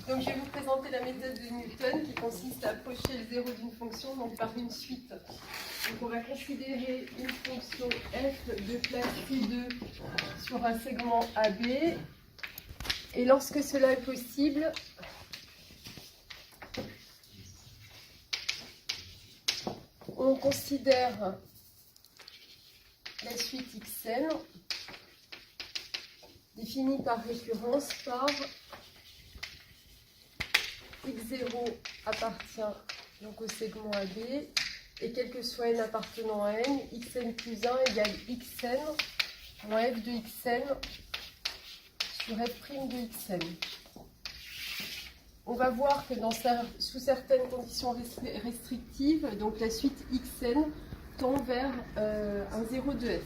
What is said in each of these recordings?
Donc, je vais vous présenter la méthode de Newton qui consiste à approcher le zéro d'une fonction donc par une suite. Donc, on va considérer une fonction f de classe C2 sur un segment AB. Et lorsque cela est possible, on considère la suite xn définie par récurrence par x0 appartient donc au segment AB et quel que soit n appartenant à n, xn plus 1 égale xn moins f de xn sur f' de xn. On va voir que sous certaines conditions restrictives, donc la suite xn tend vers un 0 de f.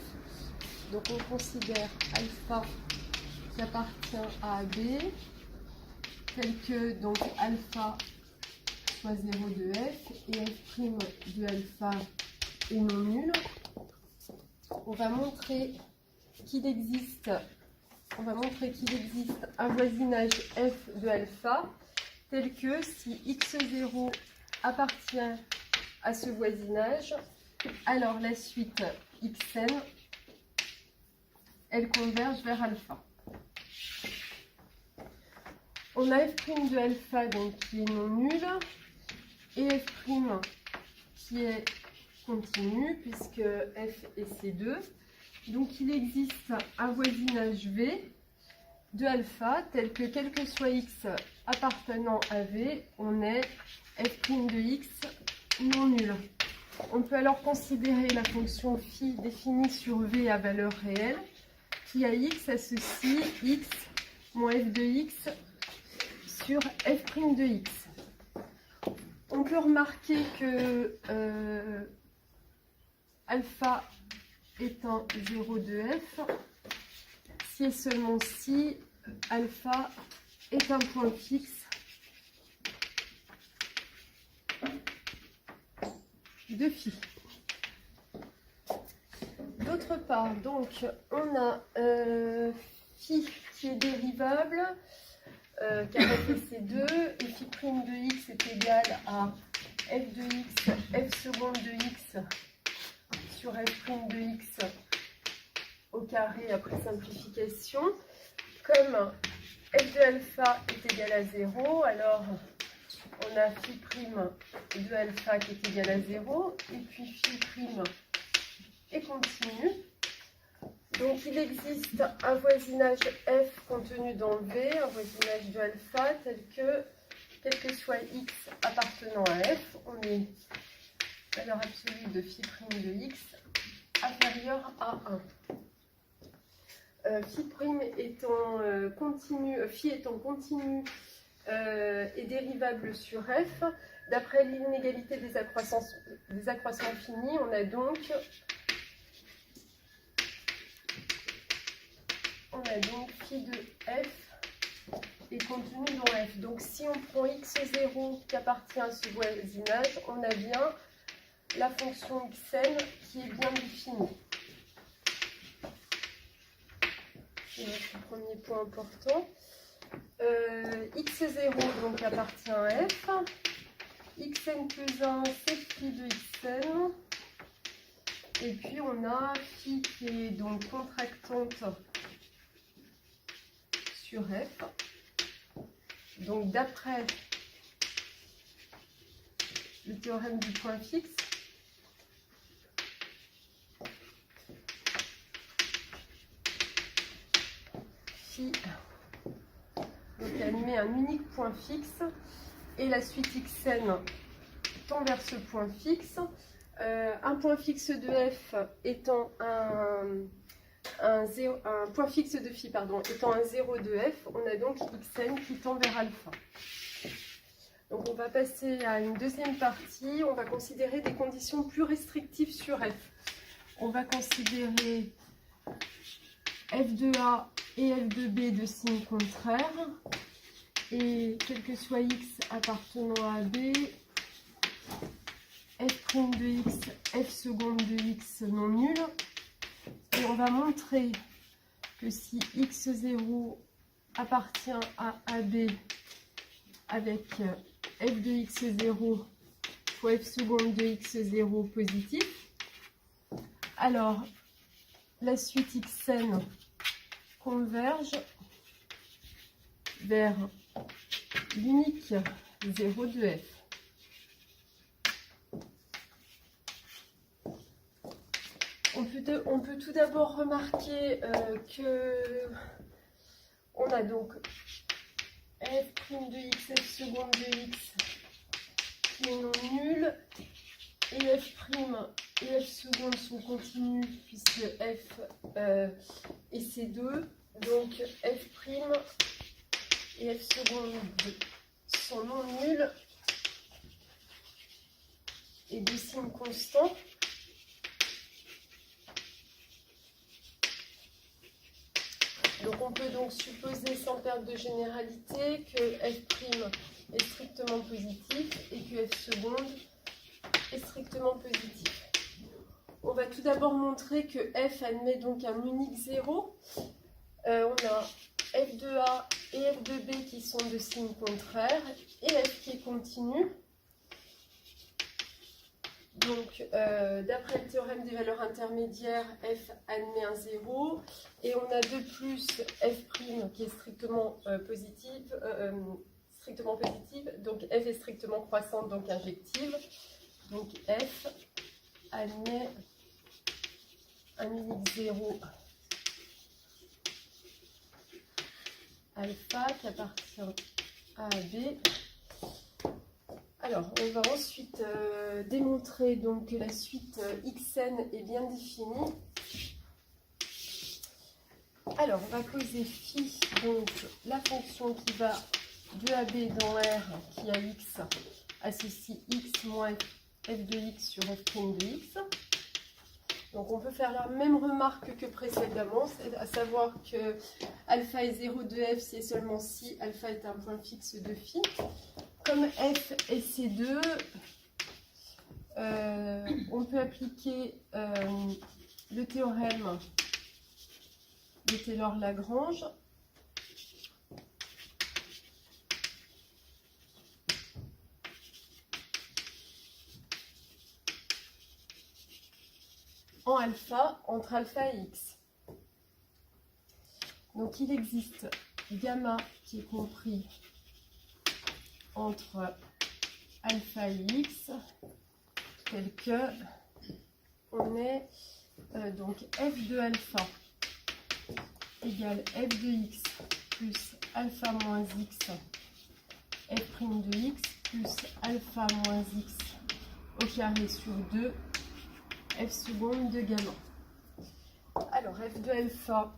Donc on considère alpha qui appartient à AB tel que donc alpha soit 0 de f et f' de alpha est non nul. On va montrer qu'il existe un voisinage f de alpha tel que si x0 appartient à ce voisinage, alors la suite xn, elle converge vers alpha. On a f' de alpha donc, qui est non nul et f' qui est continu puisque f est C2. Donc il existe un voisinage V de alpha tel que quel que soit x appartenant à V, on est f' de x non nul. On peut alors considérer la fonction phi définie sur V à valeur réelle qui à x associe x moins f de x sur f' de x. On peut remarquer que alpha étant 0 de f, si et seulement si alpha est un point fixe de phi. D'autre part, donc, on a phi qui est dérivable, car f est C2, et phi' de x est égal à f de x, f seconde de x sur f' de x au carré après simplification. Comme f de alpha est égal à 0, alors on a phi' de alpha qui est égal à 0, et puis phi' est continu. Donc il existe un voisinage f contenu dans V, un voisinage de alpha tel que, quel que soit x appartenant à f, on est valeur absolue de phi' de x inférieure à 1. Phi' étant continu et dérivable sur f, d'après l'inégalité des accroissants finis, on a donc phi de f est contenu dans f. Donc si on prend x0 qui appartient à ce voisinage, on a bien la fonction xn qui est bien définie. C'est notre premier point important. x0 donc appartient à f. xn plus 1 c'est phi de xn. Et puis on a phi qui est donc contractante sur f. Donc d'après le théorème du point fixe, phi donc admet un unique point fixe et la suite xn tend vers ce point fixe. Un point fixe de f étant un point fixe de phi étant un 0 de f, on a donc xn qui tend vers alpha. Donc on va passer à une deuxième partie, on va considérer des conditions plus restrictives sur f. On va considérer f de a et f de b de signe contraire, et quel que soit x appartenant à b, f' de x, f seconde de x non nul. Et on va montrer que si x0 appartient à AB avec f de x0 fois f seconde de x0 positif. Alors, la suite xn converge vers l'unique 0 de f. On peut tout d'abord remarquer que on a donc f' de x, f seconde de x qui est non nul, et f' et f seconde sont continus puisque f et c2, donc f' et f seconde sont non nuls et de signe constant. Donc on peut donc supposer sans perte de généralité que f' est strictement positif et que f seconde est strictement positif. On va tout d'abord montrer que f admet donc un unique 0. On a f de a et f de b qui sont de signe contraire et f qui est continu. Donc, d'après le théorème des valeurs intermédiaires, f admet un 0. Et on a de plus f' qui est strictement positive. Donc, f est strictement croissante, donc injective. Donc, f admet un unique 0 alpha qui appartient à B. Alors, on va ensuite démontrer donc que la suite xn est bien définie. Alors, on va poser phi, donc la fonction qui va de AB dans R, qui a x, associe x moins f de x sur f' de x. Donc, on peut faire la même remarque que précédemment, c'est à savoir que alpha est 0 de f si et seulement si alpha est un point fixe de phi. Comme f et c2, on peut appliquer le théorème de Taylor-Lagrange. En alpha, entre alpha et x. Donc il existe gamma qui est compris entre alpha et x, tel que on est donc f de alpha égale f de x plus alpha moins x f' de x plus alpha moins x au carré sur 2 f seconde de gamma. Alors f de alpha,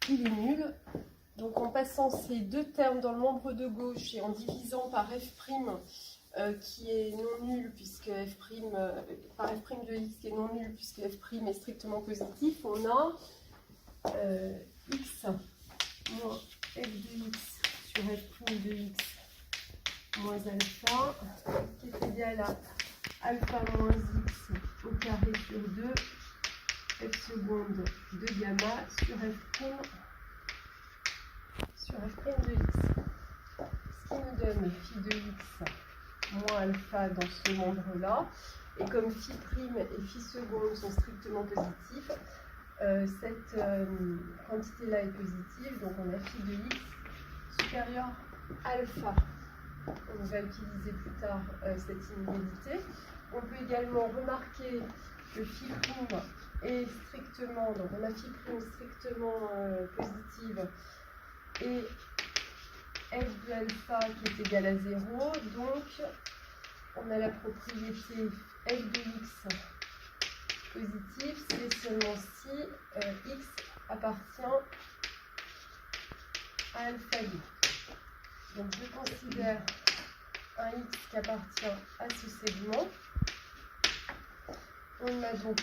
il est nul. Donc en passant ces deux termes dans le membre de gauche et en divisant par f' qui est non nul puisque par f' de x qui est non nul puisque f' est strictement positif, on a x moins f de x sur f' de x moins alpha qui est égal à alpha moins x au carré sur 2 f seconde de gamma sur f' de x. Ce qui nous donne phi de x moins alpha dans ce membre-là. Et comme phi' et phi seconde sont strictement positifs, cette quantité-là est positive. Donc on a phi de x supérieur à alpha. On va utiliser plus tard cette inégalité. On peut également remarquer que phi' est strictement, donc on a phi' strictement positive et f de alpha qui est égal à 0, donc on a la propriété f de x positive si et seulement si x appartient à alpha b. Donc je considère un x qui appartient à ce segment. On a donc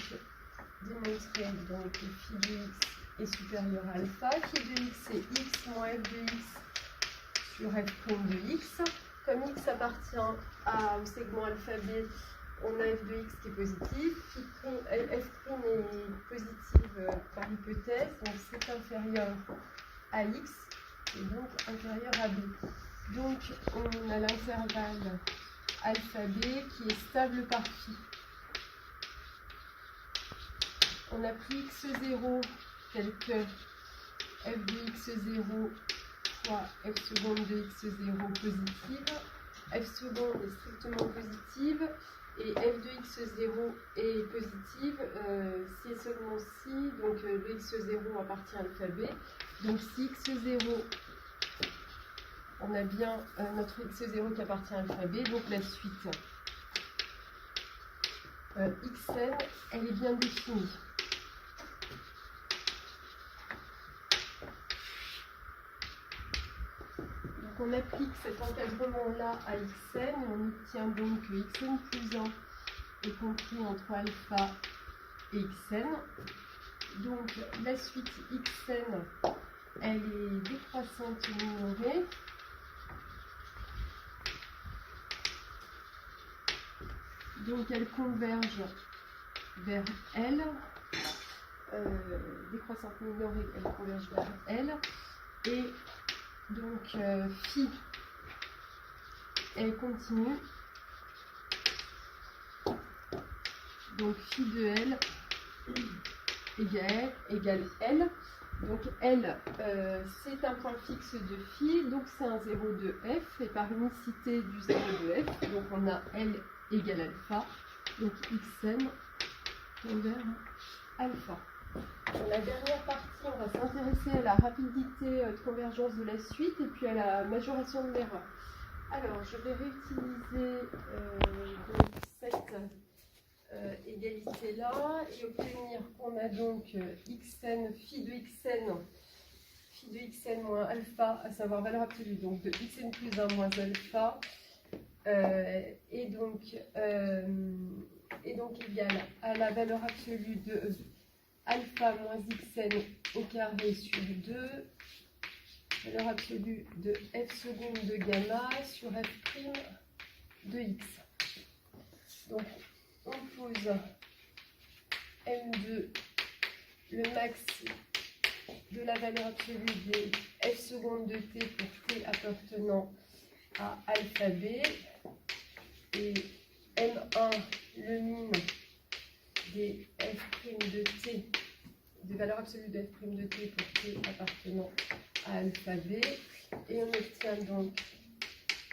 démontré donc que phi de x est supérieur à alpha. Phi de x c'est x moins f de x sur f' de x. Comme x appartient au segment alpha b, on a f de x qui est positif. F' est positive par hypothèse, donc c'est inférieur à x et donc inférieur à b. Donc, on a l'intervalle alpha b qui est stable par phi. On a pris x0 tel que f de x0 fois f seconde de x0 positive. F seconde est strictement positive et f de x0 est positive si et seulement si donc le x0 appartient à alpha b. Donc si x0, on a bien notre x0 qui appartient à alpha b, donc la suite xn, elle est bien définie. On applique cet encadrement-là à xn et on obtient donc que xn plus 1 est compris entre alpha et xn. Donc la suite xn, elle est décroissante minorée. Donc elle converge vers L. Décroissante minorée, elle converge vers L. Et donc, phi, elle continue. Donc, phi de L égale L. Donc, L, c'est un point fixe de phi, donc c'est un 0 de f. Et par unicité du 0 de f, donc on a L égale alpha. Donc, xn converge alpha. Dans la dernière partie, on va s'intéresser à la rapidité de convergence de la suite et puis à la majoration de l'erreur. Alors, je vais réutiliser donc cette égalité-là et obtenir qu'on a donc xn, phi de xn moins alpha, à savoir valeur absolue, donc de xn plus 1 moins alpha, et donc égale à la valeur absolue de alpha moins xn au carré sur 2, valeur absolue de f seconde de gamma sur f prime de x. Donc, on pose M2, le max de la valeur absolue des f seconde de t pour t appartenant à alpha b, et M1, le min des f prime de t, de valeur absolue de f prime de t pour t appartenant à alpha b, et on obtient donc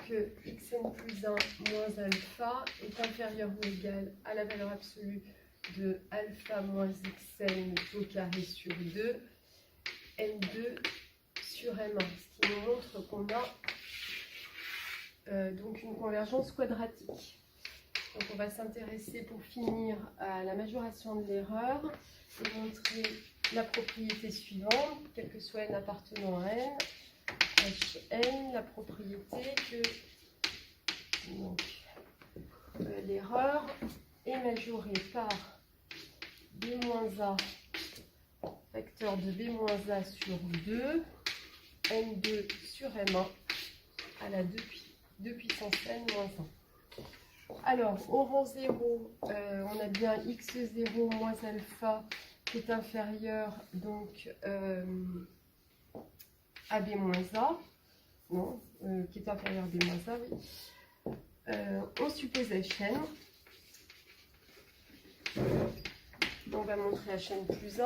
que xn plus 1 moins alpha est inférieur ou égal à la valeur absolue de alpha moins xn au carré sur 2, m2 sur m1, ce qui nous montre qu'on a donc une convergence quadratique. Donc on va s'intéresser pour finir à la majoration de l'erreur et montrer la propriété suivante, quel que soit n appartenant à n, Hn, la propriété que l'erreur est majorée par b-a, facteur de b-a sur 2, n2 sur m1 à la 2 puissance n moins 1. Alors, au rang 0, on a bien x0 moins alpha qui est inférieur donc à b-a, non, qui est inférieur à b-a, oui. On suppose Hn. On va montrer Hn plus 1.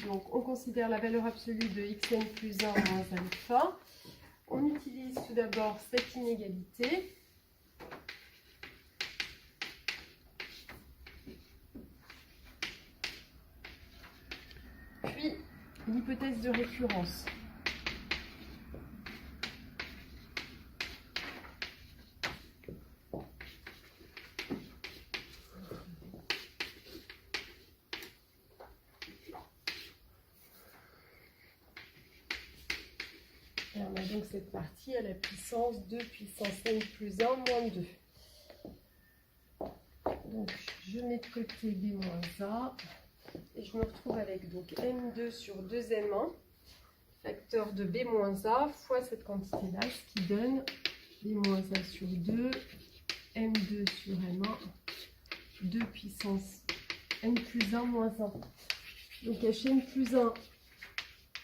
Donc, on considère la valeur absolue de xn plus 1 moins alpha. On utilise tout d'abord cette inégalité. Puis, l'hypothèse de récurrence. Et on a donc cette partie à la puissance 2 puissance n plus 1 moins 2. Donc, je mets de côté b moins a. Et je me retrouve avec donc m2 sur 2m1, facteur de b-a fois cette quantité-là, ce qui donne b-a sur 2, m2 sur m1, 2 puissance n plus 1 moins 1. Donc Hn plus 1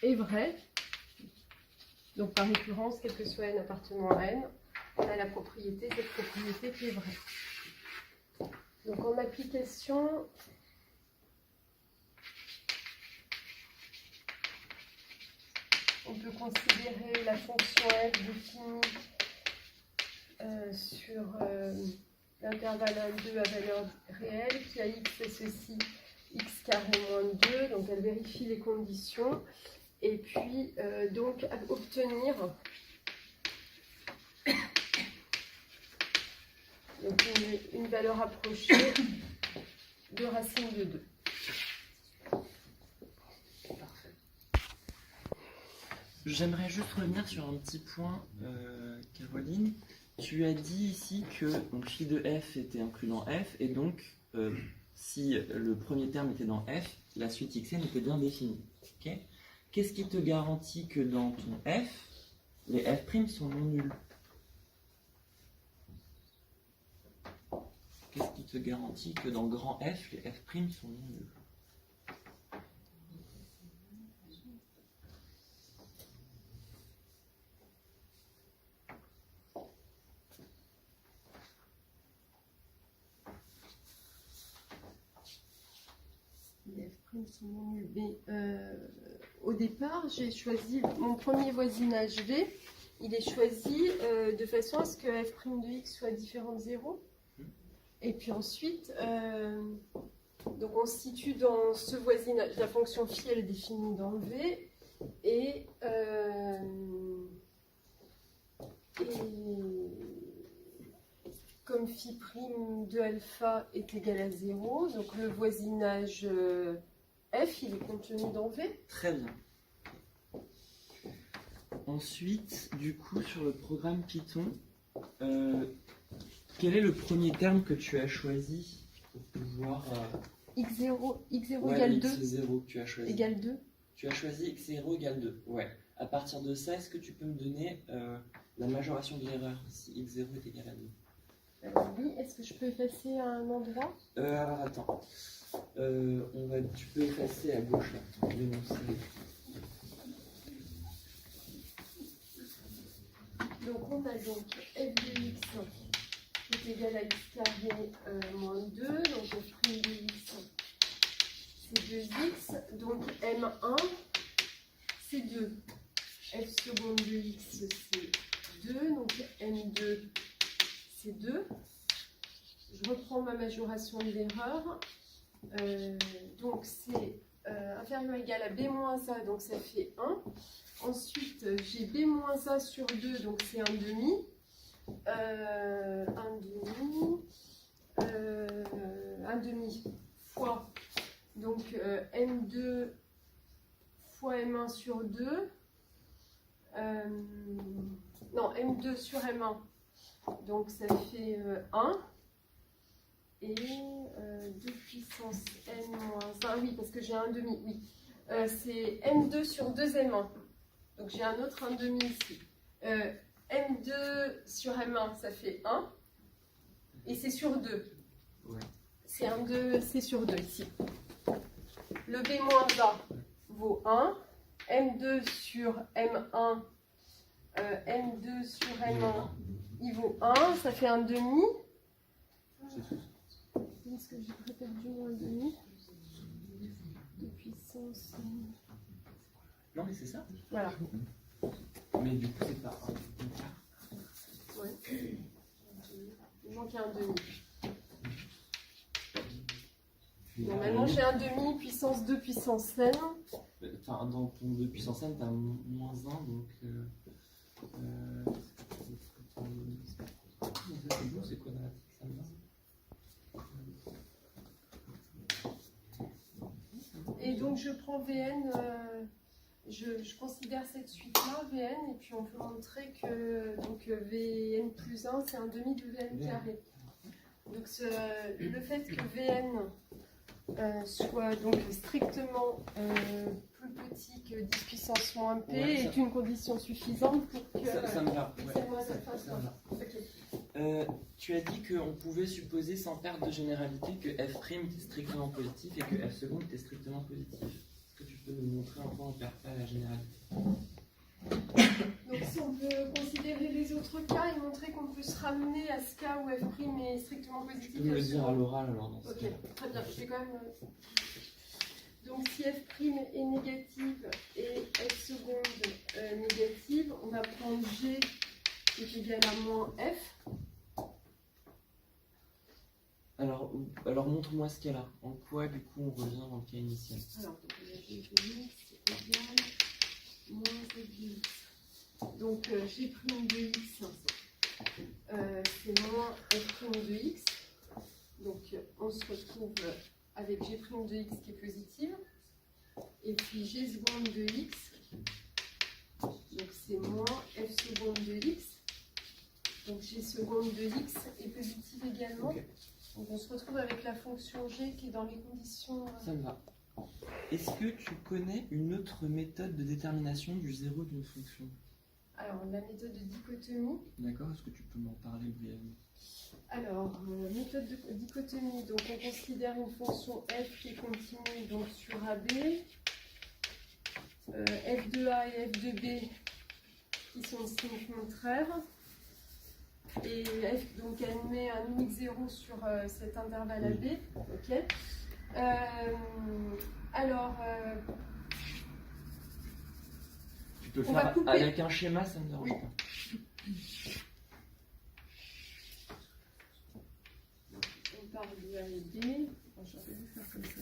est vrai. Donc par récurrence, quel que soit n appartenant à n, on a la propriété, cette propriété qui est vraie. Donc en application, on peut considérer la fonction f définie sur l'intervalle 1,2 à valeur réelle, qui a x est ceci, x carré moins 2, donc elle vérifie les conditions, et puis donc obtenir donc une valeur approchée de racine de 2. J'aimerais juste revenir sur un petit point, Caroline. Tu as dit ici que donc, phi de f était inclus dans f, et donc si le premier terme était dans f, la suite xn était bien définie. Okay. Qu'est-ce qui te garantit que dans ton f, les f' sont non nuls? Qu'est-ce qui te garantit que dans grand F, les f' sont non nuls? Les f' sont non nuls. Mais au départ, j'ai choisi mon premier voisinage V. Il est choisi de façon à ce que f' de x soit différent de 0. Et puis ensuite, donc on se situe dans ce voisinage. La fonction phi, elle est définie dans le V. Et comme phi prime de alpha est égal à 0, donc le voisinage f, il est contenu dans V. Très bien. Ensuite, du coup, sur le programme Python, quel est le premier terme que tu as choisi pour pouvoir... x0 ouais, égale 2. x0 que tu as choisi. Égale 2. Tu as choisi x0 égale 2. Ouais. À partir de ça, est-ce que tu peux me donner la majoration de l'erreur si x0 est égal à 2? Oui, est-ce que je peux effacer à un endroit? Alors attends. Tu peux effacer à gauche là. Dénoncer. Donc on a donc f de x qui est égal à x carré moins 2, donc f' de x c'est 2x, donc m1 c'est 2, f seconde de x c'est 2, donc m2 c'est 2. Je reprends ma majoration de l'erreur, donc c'est inférieur ou égal à b moins a, donc ça fait 1. Ensuite, j'ai b moins a sur 2, donc c'est 1 demi. 1 demi fois donc m2 fois m1 sur 2. Non, m2 sur m1, donc ça fait 1. Et 2 puissance n moins 1, oui, parce que j'ai 1 demi, oui. C'est m2 sur 2m1. Donc j'ai un autre 1 demi ici. M2 sur M1, ça fait 1. Et c'est sur 2. Ouais. C'est sur 2 ici. Le B moins A vaut 1. M2 sur M1, M2 sur M1, il vaut 1. Ça fait 1 demi. Est-ce que j'ai répété du moins 1 demi de puissance? Non, mais c'est ça. Voilà. Mais du coup, c'est pas un. Ouais. Il manque un demi. Normalement, j'ai un demi puissance 2 puissance n. Enfin, dans ton 2 puissance n, t'as moins 1, donc. C'est quadratique, ça me va. Et donc, je prends Vn. Je considère cette suite-là, Vn, et puis on peut montrer que donc, Vn plus 1, c'est un demi de Vn carré. Donc le fait que Vn soit donc strictement plus petit que 10 puissance moins p est une condition suffisante pour que ça me va. ça me va. Okay. Tu as dit qu'on pouvait supposer sans perte de généralité que f' était strictement positif et que f seconde était strictement positif. Est-ce que tu peux nous montrer un point où on ne perd pas la généralité? X, on peut considérer les autres cas et montrer qu'on peut se ramener à ce cas où f' est strictement positif. Tu peux me le dire à l'oral alors dans ce Ok, cas. très bien. Je vais quand même. Donc si f' est négative et f seconde négative, on va prendre g qui est égal à moins f. Alors montre-moi ce cas-là. En quoi du coup on revient dans le cas initial? Alors, donc on a g de x égale moins f de x. Donc g' de x, c'est moins f' de x. Donc on se retrouve avec g' de x qui est positive. Et puis g seconde de x, donc c'est moins f seconde de x. Donc g seconde de x est positive également. Ok. Donc on se retrouve avec la fonction g qui est dans les conditions. Ça me va. Est-ce que tu connais une autre méthode de détermination du zéro d'une fonction? Alors la méthode de dichotomie. D'accord, est-ce que tu peux m'en parler brièvement? Alors, méthode de dichotomie, donc on considère une fonction f qui est continue donc sur AB, f de A et f de B qui sont de signe contraire, et f donc elle met un unique 0 sur cet intervalle AB. Ok. Alors, Tu peux le on va faire couper. avec un schéma, ça me dérange Oui. pas. on part de A et B. Bon, j'aurais dû faire comme ça.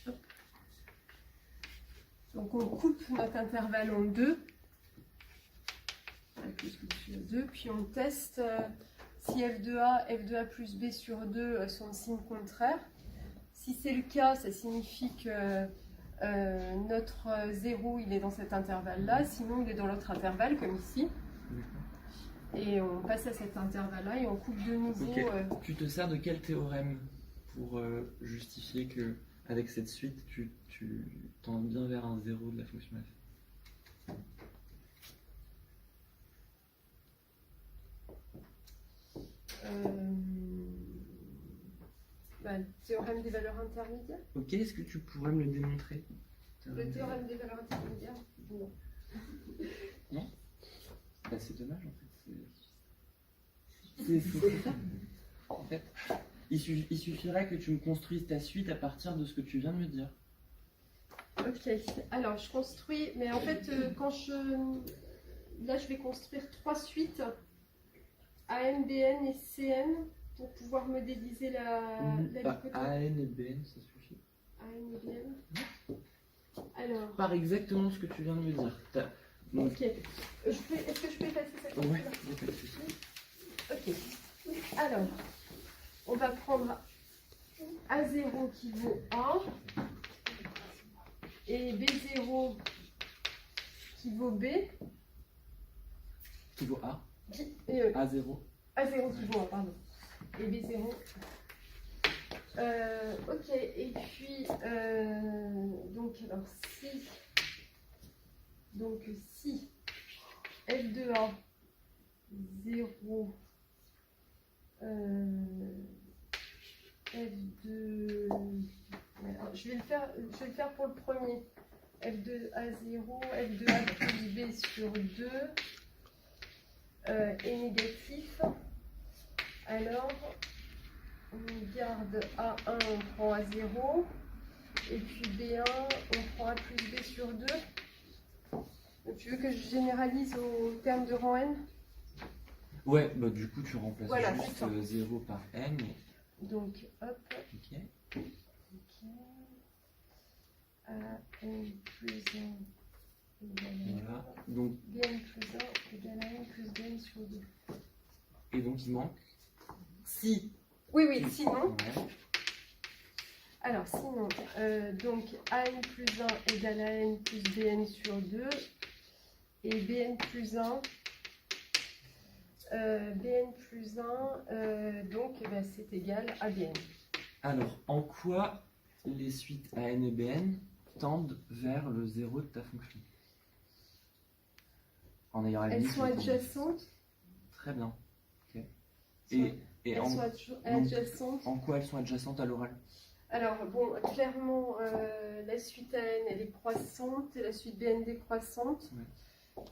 Hop. Donc on coupe notre intervalle en deux. Avec le sur 2, puis on teste si f de A plus B sur 2 sont de signe contraire. Si c'est le cas, ça signifie que notre 0 il est dans cet intervalle-là, sinon il est dans l'autre intervalle, comme ici. Et on passe à cet intervalle-là et on coupe de nouveau. Ok. Tu te sers de quel théorème pour justifier que avec cette suite, tu tends bien vers un 0 de la fonction f? Le théorème des valeurs intermédiaires. Ok, est-ce que tu pourrais me le démontrer? Le théorème des valeurs intermédiaires. Non. Non? Bah, c'est dommage en fait. C'est ça. En fait, il suffirait que tu me construises ta suite à partir de ce que tu viens de me dire. Ok, alors je construis, mais en fait, là je vais construire trois suites AN, BN et CN pour pouvoir modéliser la dichotomie. AN et BN, ça suffit. AN et BN. Alors, Par exactement ce que tu viens de me dire. Donc, ok. Est-ce que je peux effacer cette ouais, partie-là? il n'y a pas de souci. Ok. Alors, on va prendre A0 qui vaut A et B0 qui vaut B. Qui vaut A. A0. A0 qui vaut A, pardon. Et B0. Ok, et puis, si f de A 0 f2 alors, je vais le faire pour le premier. f de A0 f de A plus B sur 2 est négatif. Alors on garde A1, on prend A0 et puis B1 on prend A plus B sur 2. Donc, tu veux que je généralise au terme de rang n? Ouais, bah du coup tu remplaces Voilà, juste 0 par n. Donc hop. Ok. Ok. A n plus 1 égale à Voilà. Donc, Bn plus 1 égale à n plus Bn sur 2. et donc il manque. Si. Oui, sinon. Ouais. Alors sinon, donc An plus 1 égale à n plus Bn sur 2. Et Bn plus 1. Donc c'est égal à Bn. Alors, en quoi les suites AN et BN tendent vers le 0 de ta fonction? En ayant la Elles limite sont de adjacentes. Très bien. Ok. Et Elles en, sont adjacentes. en quoi elles sont adjacentes à l'oral? Alors, bon, clairement, la suite AN, elle est croissante et la suite BN décroissante. Ouais.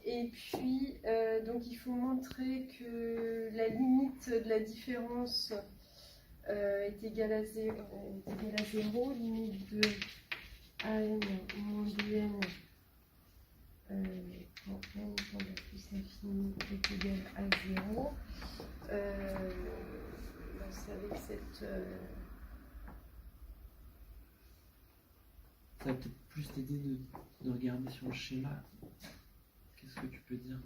Et puis, donc il faut montrer que la limite de la différence est égale à 0, limite de an moins 2n quand n tend à plus l'infini est égal à 0. C'est avec cette... Ça va peut-être plus t'aider de regarder sur le schéma. Qu'est-ce que tu peux dire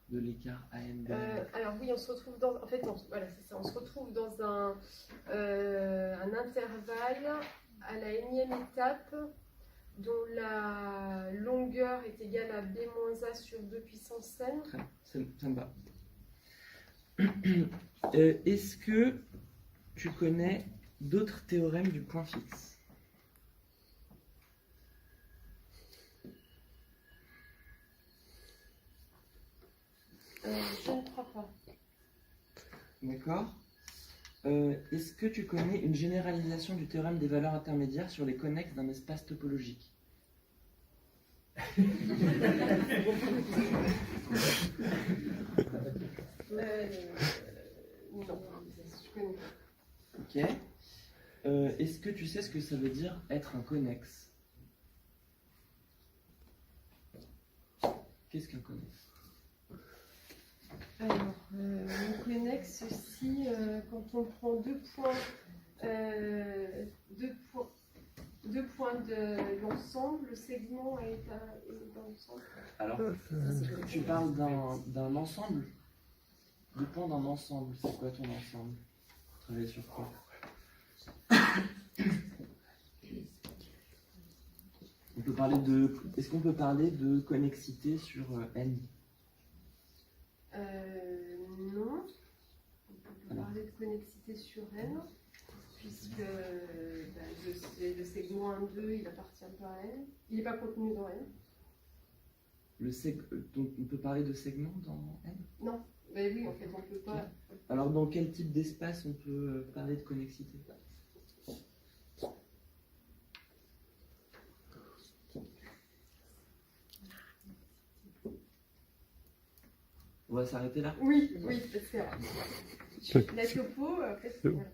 de l'écart AN BN? Alors oui, on se retrouve dans... En fait, voilà, c'est ça. On se retrouve dans un intervalle à la énième étape dont la longueur est égale à b-a sur 2 puissance n. Très bien, ça me va. Est-ce que tu connais d'autres théorèmes du point fixe? Je ne crois pas. D'accord. Est-ce que tu connais une généralisation du théorème des valeurs intermédiaires sur les connexes d'un espace topologique? Non, je connais pas. Ok. Est-ce que tu sais ce que ça veut dire être un connexe? Qu'est-ce qu'un connexe? Alors, on connexe si quand on prend deux points de l'ensemble, le segment est dans l'ensemble. Alors, tu parles d'un ensemble? Du point d'un ensemble, c'est quoi ton ensemble? Travailler sur quoi? On peut parler de... Est-ce qu'on peut parler de connexité sur N? Non. On peut parler de connexité sur N, puisque le segment 1, 2, il appartient pas à N. Il n'est pas contenu dans N. Donc on peut parler de segment dans N? Non. Ben oui, en fait, on peut pas. Alors dans quel type d'espace on peut parler de connexité? On va s'arrêter là? Oui, parce que la topo, en fait, voilà.